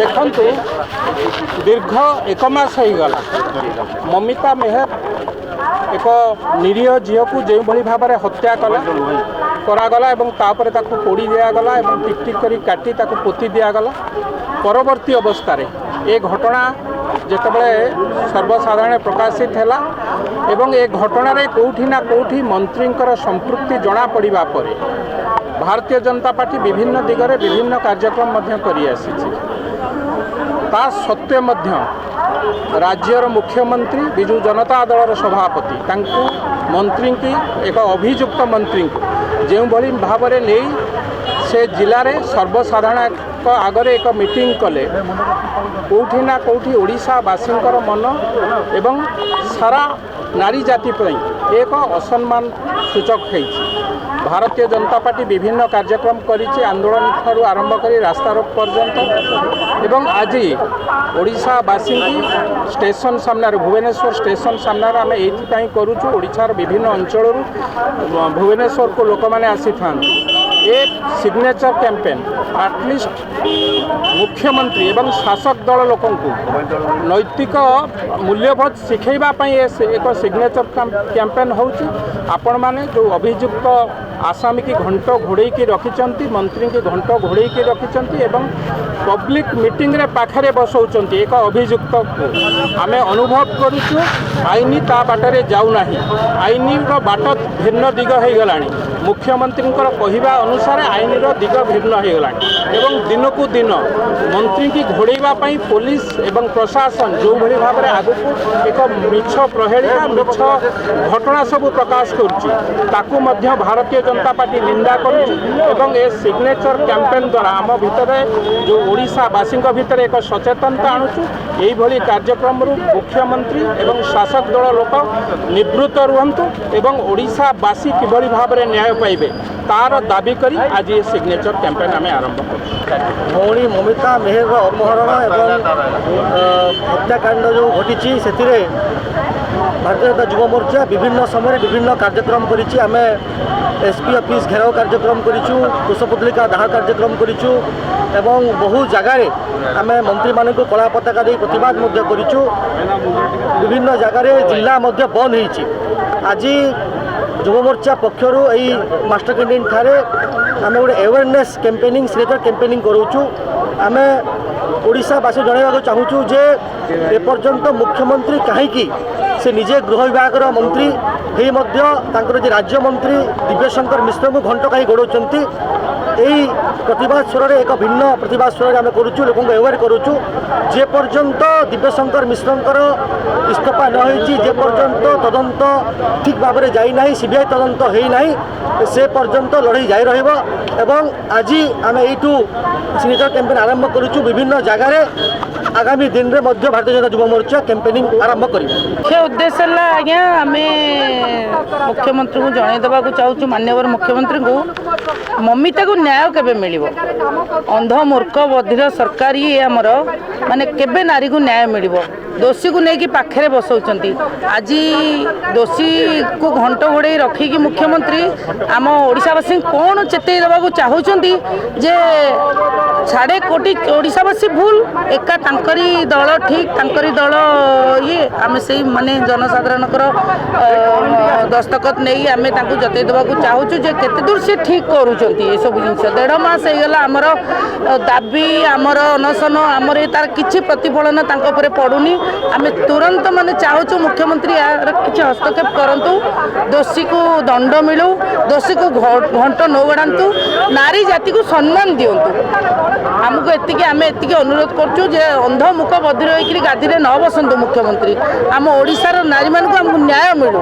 देखंतु दीर्घ एक मास हो गला ममिता मेहर एक निरीह झील को जो भाई भाव में हत्या करागला एवं तापर ताकू पोड़ी दिगला एवं टिक टिक करी काटी ताकू पोती दिगला। परवर्ती अवस्था ये घटना जितेबाला सर्वसाधारण प्रकाशित है एवं ए घटन कौटी ना कौटी मंत्री संपृक्ति जना पड़ा पर भारतीय जनता पार्टी विभिन्न दिगरे विभिन्न कार्यक्रम करी आसी ता सत्वे राज्यर मुख्यमंत्री विजु जनता दल सभापति तांकु मंत्री की एक अभियुक्त मंत्री जो भली भाव में नहीं से जिले में सर्वसाधारण आगरे एक मीटिंग कले कौटी ना कौटी ओडिशावासी मन एवं सारा नारी जाति पर एक असम्मान सूचक है। भारतीय जनता पार्टी विभिन्न कार्यक्रम करिछि आंदोलन ठारू आरंभ करी रास्ता रोक पर्यंत एवं आज ओडिशावासी की स्टेशन सामने भुवनेश्वर स्टेशन सामने आम ये करूँ ओडिशार विभिन्न अंचल भुवनेश्वर को लोक मैंने आसी था एक सिग्नेचर कैंपेन एटलिस्ट मुख्यमंत्री एवं शासक दल लोक नैतिक मूल्यबोध शिखेवाई एक सिग्नेचर कैंपेन होची। आपण माने जो अभियुक्त आसामी की घंट घोड़े रखिंट मंत्री की घंट घोड़े रखिंट एवं पब्लिक मीटिंग रे पाखरे बसौंट एक अभियुक्त को आमे अनुभव करुचु आईनी ता बाटरे जाऊना आईनी बाट भिन्न दिग हो गला मुख्यमंत्री कहवा अनुसार आईन दिग भिन्न हो गला एवं दिन को दिन मंत्री की घोड़ाई पुलिस एवं प्रशासन जो भली भाव में आगु एक मिछ प्रहेलिका मिछ घटना सब प्रकाश करुच्ची भारतीय जनता पार्टी निंदा करुच्ची ए सिग्नेचर कैंपेन द्वारा आम भितर जो ओडिशावासी भितर एक सचेतनता आणुचु यही भली कार्यक्रम मुख्यमंत्री एवं शासक दल लोक निवृत्त रुहंतु एवं ओडिशावासी किभली भाव में न्याय पाइबे तार दाबी करी आज ये सिग्नेचर कैंपेन आम आरंभ कर भौणी ममिता मेहर अपहरण एवं हत्याकांड जो घटी से भारतीय जनता युवा मोर्चा विभिन्न समय विभिन्न कार्यक्रम करिछि। आमे एसपी ऑफिस घेराव कार्यक्रम करिछु कुशपुतलिका दाह कार्यक्रम करिछु एवं बहु जगह आमे मंत्री मान को कला पताका दे प्रतिवाद मध्य करिछु। विभिन्न जगह जिला मध्य बंद होइछि। आज युवा मोर्चा पक्षर यही मास्टर कैंटीन ठारे आमे गोटे अवेयरनेस कैंपेनिंग सिग्नेचर कैंपेनिंग करूछु। आमे ओडिशावासी जनवाक चाहूँ जे एपर्यंत मुख्यमंत्री कहीं से निजे गृह विभाग मंत्री हे राज्य मंत्री दिव्यशंकर मिश्र को घंट कहीं गोड़ाउंट यही प्रतिवाद स्वर एक भिन्न प्रतिवाद स्वर आम करूँ लोक अवेयर करूँ जे पर्यंत दिव्यशंकर मिश्रंकर इस्तीफा न जे पर्यंत तदंत ठीक भाव में जाना सीबीआई तदंत होना से पर्यंत लड़ाई जारी रही। आज आम यू सिग्नेचर कैंपेन आरंभ करूँ विभिन्न जगह आगामी दिन में भारतीय जनता युवा मोर्चा कैंपेनिंग आरंभ कर मुख्य उद्देश्य है आज्ञा आम मुख्यमंत्री को जनईदेवा चाहूँ माननीय मुख्यमंत्री को ममिता को न्याय केबे मिलिबो अंध मूर्ख बधिर सरकार ये आमर माने केबे नारी को न्याय मिलिबो दोषी को लेकिन पाखे बसौंट आज दोषी को घंट घोड़े रखिकी मुख्यमंत्री आम ओडिशावासी कौन चेतई देवा चाहूँगी जे साढ़े कोटी ओडिशावासी भूल एका तांकरी दल ठीक तांकरी दल ये आम से माने जनसाधारण दस्तखत नहीं आम जतई देवा चाहूँ जे केते दूर से ठीक करूँ ये सब जिन 1.5 मास होगा आमर दाबी आमर अनशन आमर तार किसी प्रतिफलन तांको पड़ूनी आम तुरंत माने चाहूँ मुख्यमंत्री यार किसी हस्तक्षेप करंतु दोषी को दंड मिलू दोषी को घंट न गड़ातु नारी जाति को सम्मान दिंतु आमको एतिकी आम एतिकी अनुरोध करचु जे अंध मुख बधिर होकर गादी न बसंतु मुख्यमंत्री आम ओडिशार नारी मानक आमको न्याय मिलू।